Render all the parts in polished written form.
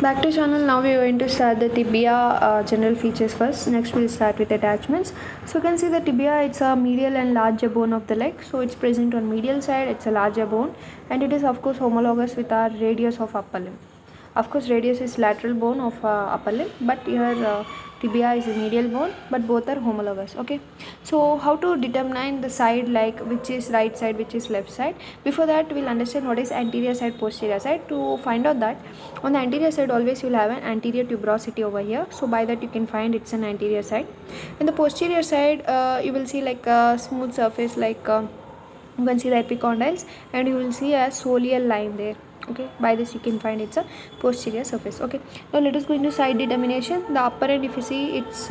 Back to channel. Now we are going to start the tibia general features first. Next we'll start with attachments. So you can see the tibia, it's a medial and larger bone of the leg. So it's present on medial side, it's a larger bone, and it is of course homologous with our radius of upper limb. Of course radius is lateral bone of upper limb, but here tibia is a medial bone, but both are homologous. Okay, so how to determine the side, like which is right side, which is left side? Before that we'll understand what is anterior side, posterior side. To find out that, on the anterior side always you'll have an anterior tuberosity over here, so by that you can find it's an anterior side. In the posterior side you will see like a smooth surface, like you can see the epicondyles, and you will see a soleal line there. Okay, by this you can find it's a posterior surface. Okay, now let us go into side determination. The upper end, if you see, it's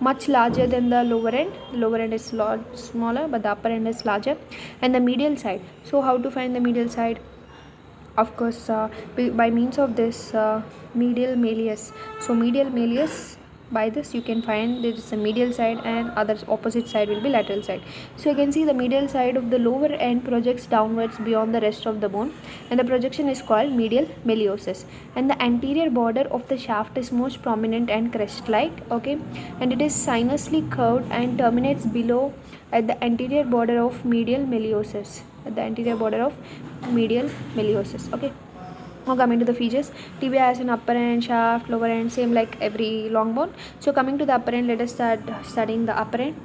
much larger than the lower end. The lower end is smaller, but the upper end is larger. And the medial side, so how to find the medial side? Of course by means of this medial malleus. So medial malleus, by this you can find there is a medial side, and other opposite side will be lateral side. So you can see the medial side of the lower end projects downwards beyond the rest of the bone, and the projection is called medial malleosus. And the anterior border of the shaft is most prominent and crest like. Okay, and it is sinuously curved and terminates below at the anterior border of medial malleosus, at the anterior border of medial malleosus. Okay, now coming to the features, tibia has an upper end, shaft, lower end, same like every long bone. So coming to the upper end, let us start studying the upper end.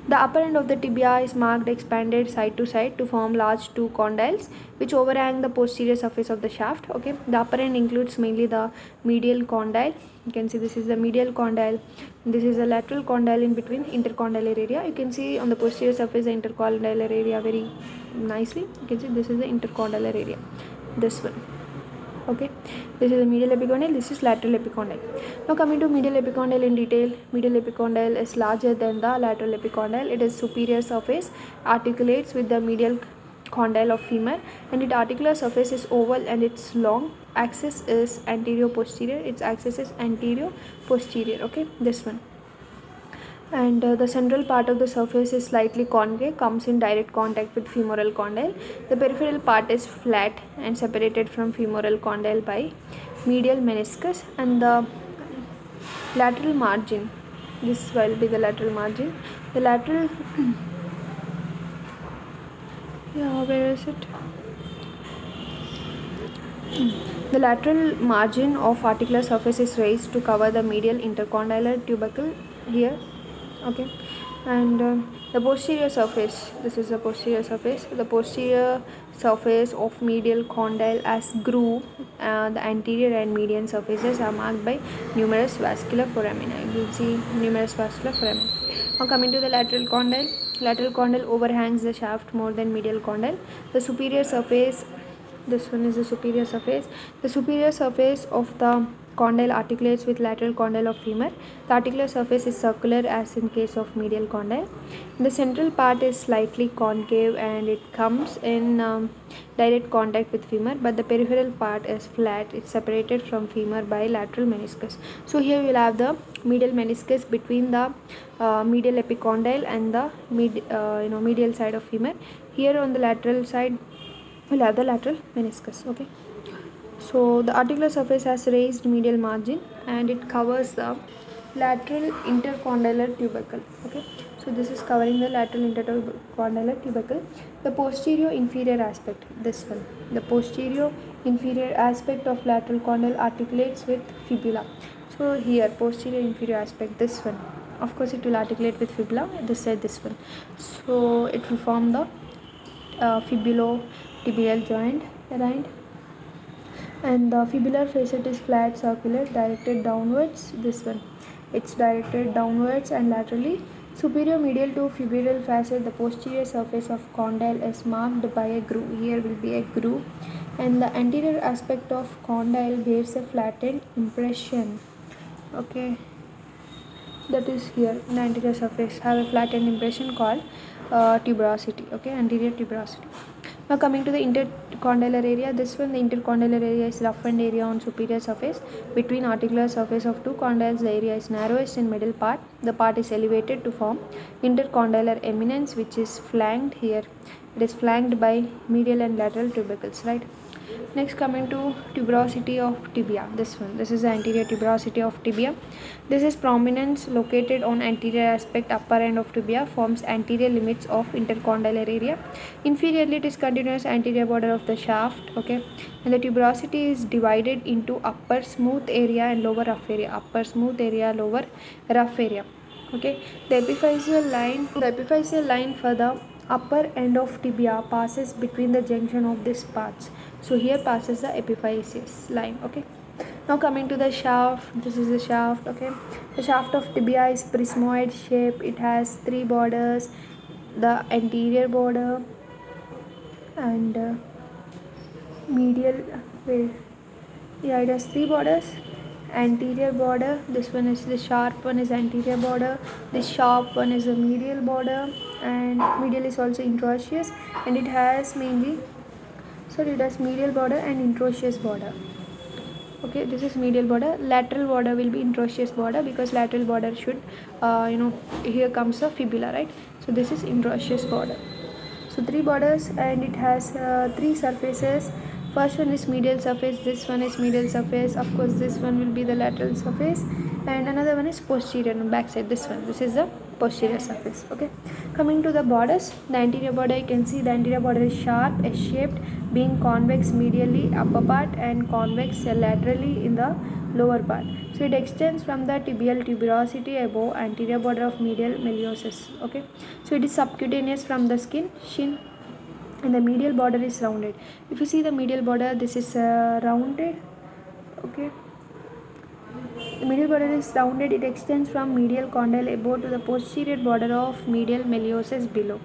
The upper end of the tibia is marked expanded side to side to form large two condyles which overhang the posterior surface of the shaft. Okay, the upper end includes mainly the medial condyle. You can see this is the medial condyle, this is the lateral condyle in between intercondylar area. You can see on the posterior surface the intercondylar area very nicely. You can see this is the intercondylar area, this one. Okay, this is the medial epicondyle, this is lateral epicondyle. Now coming to medial epicondyle in detail, medial epicondyle is larger than the lateral epicondyle. It is superior surface, articulates with the medial condyle of femur, and its articular surface is oval and its long axis is anterior posterior. Its axis is anterior posterior. Okay, this one. And the central part of the surface is slightly concave, comes in direct contact with femoral condyle. The peripheral part is flat and separated from femoral condyle by medial meniscus, and the lateral margin, this will be the lateral margin. The lateral yeah, where is it? The lateral margin of articular surface is raised to cover the medial intercondylar tubercle here. Okay, and the posterior surface, this is the posterior surface. The posterior surface of medial condyle as groove. The anterior and median surfaces are marked by numerous vascular foramina. You will see numerous vascular foramina. Now coming to the lateral condyle. Lateral condyle overhangs the shaft more than medial condyle. The superior surface, this one is the superior surface. The superior surface of the condyle articulates with lateral condyle of femur. The articular surface is circular as in case of medial condyle. The central part is slightly concave and it comes in direct contact with femur, but the peripheral part is flat. It's separated from femur by lateral meniscus. So here you will have the medial meniscus between the medial epicondyle and the medial side of femur. Here on the lateral side we'll have the lateral meniscus. Okay, so the articular surface has raised medial margin and it covers the lateral intercondylar tubercle. Okay, so this is covering the lateral intercondylar tubercle. The posterior inferior aspect, this one, the posterior inferior aspect of lateral condyle articulates with fibula. So here posterior inferior aspect, this one, of course it will articulate with fibula, this side, this one. So it will form the fibulotibial joint, right? And the fibular facet is flat, circular, directed downwards. This one, it's directed downwards and laterally. Superior medial to fibular facet, the posterior surface of condyle is marked by a groove. Here will be a groove, and the anterior aspect of condyle bears a flattened impression. Okay, that is here. The anterior surface have a flattened impression called tuberosity. Okay, anterior tuberosity. Now coming to the intercondylar area, this one, the intercondylar area is roughened area on superior surface. Between articular surface of two condyles, the area is narrowest in middle part. The part is elevated to form intercondylar eminence, which is flanked here. It is flanked by medial and lateral tubercles, right? Next, coming to tuberosity of tibia. This is the anterior tuberosity of tibia. This is prominence located on anterior aspect upper end of tibia, forms anterior limits of intercondylar area. Inferiorly, it is continuous anterior border of the shaft. Okay, and the tuberosity is divided into upper smooth area and lower rough area. Upper smooth area, lower rough area. Okay, the epiphyseal line for the upper end of tibia passes between the junction of these parts. So here passes the epiphyseal line. Okay, now coming to the shaft, this is the shaft. Okay, the shaft of tibia is prismoid shape. It has three borders, the anterior border and medial, yeah, it has three borders. Anterior border, this one is the sharp one is anterior border, this sharp one is the medial border, and medial is also interosseous, and it has medial border and interosseous border. Okay, this is medial border. Lateral border will be interosseous border, because lateral border should here comes the fibula, right? So this is interosseous border. So three borders, and it has three surfaces. First one is medial surface, this one is medial surface, of course this one will be the lateral surface, and another one is posterior back side. This is the posterior surface. Okay, coming to the borders, the anterior border, you can see the anterior border is sharp, S-shaped, being convex medially upper part and convex laterally in the lower part. So it extends from the tibial tuberosity above anterior border of medial meiosis. Okay, so it is subcutaneous from the shin, and the medial border is rounded. If you see the medial border, this is rounded. Okay, the medial border is rounded. It extends from medial condyle above to the posterior border of medial meiosis below.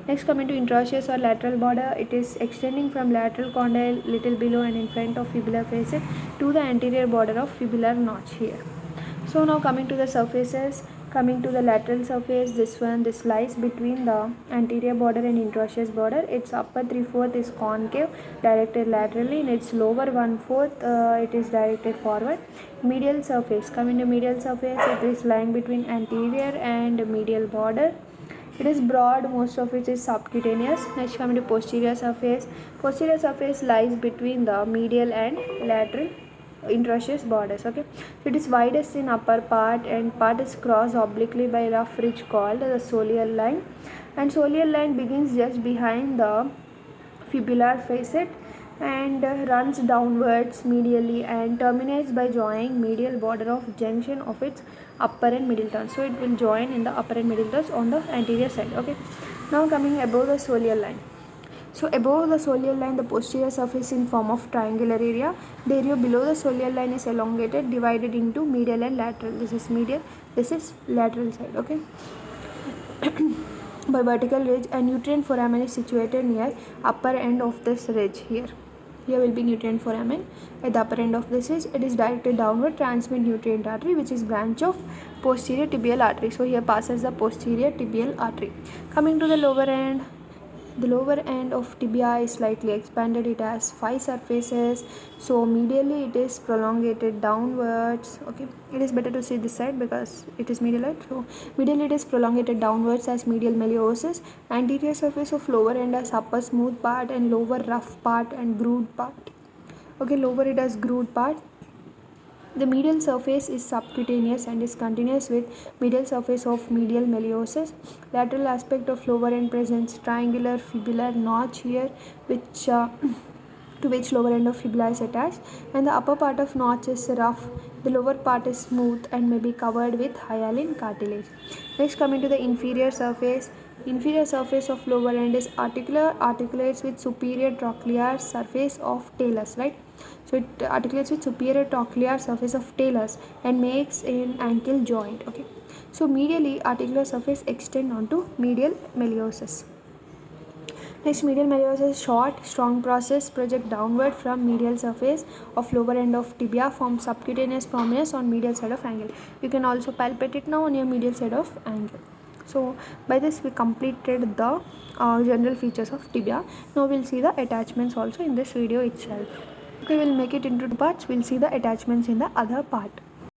Next, coming to interosseous or lateral border, it is extending from lateral condyle little below and in front of fibular facet to the anterior border of fibular notch here. So now coming to the surfaces, coming to the lateral surface, this lies between the anterior border and interosseous border. Its upper 3/4 is concave, directed laterally. In its lower 1/4, it is directed forward. Medial surface, coming to medial surface, it is lying between anterior and medial border. It is broad, most of it is subcutaneous. Next, coming to posterior surface. Posterior surface lies between the medial and lateral interosseous borders. Okay, so it is widest in upper part, and part is crossed obliquely by a rough ridge called the soleal line, and soleal line begins just behind the fibular facet and runs downwards medially and terminates by joining medial border of junction of its upper and middle turns. So it will join in the upper and middle turns on the anterior side. Okay, now coming above the soleal line. So above the soleal line, the posterior surface in form of triangular area. The area below the soleal line is elongated, divided into medial and lateral. This is medial, this is lateral side. Okay, by vertical ridge, a nutrient foramen is situated near upper end of this ridge here. Here will be nutrient foramen at the upper end of this ridge. It is directed downward, transmit nutrient artery, which is branch of posterior tibial artery. So here passes the posterior tibial artery. Coming to the lower end, the lower end of tibia is slightly expanded. It has 5 surfaces. So medially it is prolongated downwards. Okay, it is better to see this side because it is medial, right? So medially it is prolongated downwards as medial meiosis. Anterior surface of lower end has upper smooth part and lower rough part and grooved part. Okay, lower it has grooved part. The medial surface is subcutaneous and is continuous with medial surface of medial meiosis. Lateral aspect of lower end presents triangular fibular notch here, which to which lower end of fibula is attached, and the upper part of notch is rough. The lower part is smooth and may be covered with hyaline cartilage. Next, coming to the inferior surface. Inferior surface of lower end is articular, articulates with superior trochlear surface of talus, right? So it articulates with superior trochlear surface of talus and makes an ankle joint. Okay, so medially articular surface extend onto medial meiosis. Next, medial meiosis is short, strong process, project downward from medial surface of lower end of tibia, form subcutaneous prominence on medial side of angle. You can also palpate it now on your medial side of angle. So by this we completed the general features of tibia. Now we'll see the attachments also in this video itself. Okay, we'll make it into two parts. We'll see the attachments in the other part.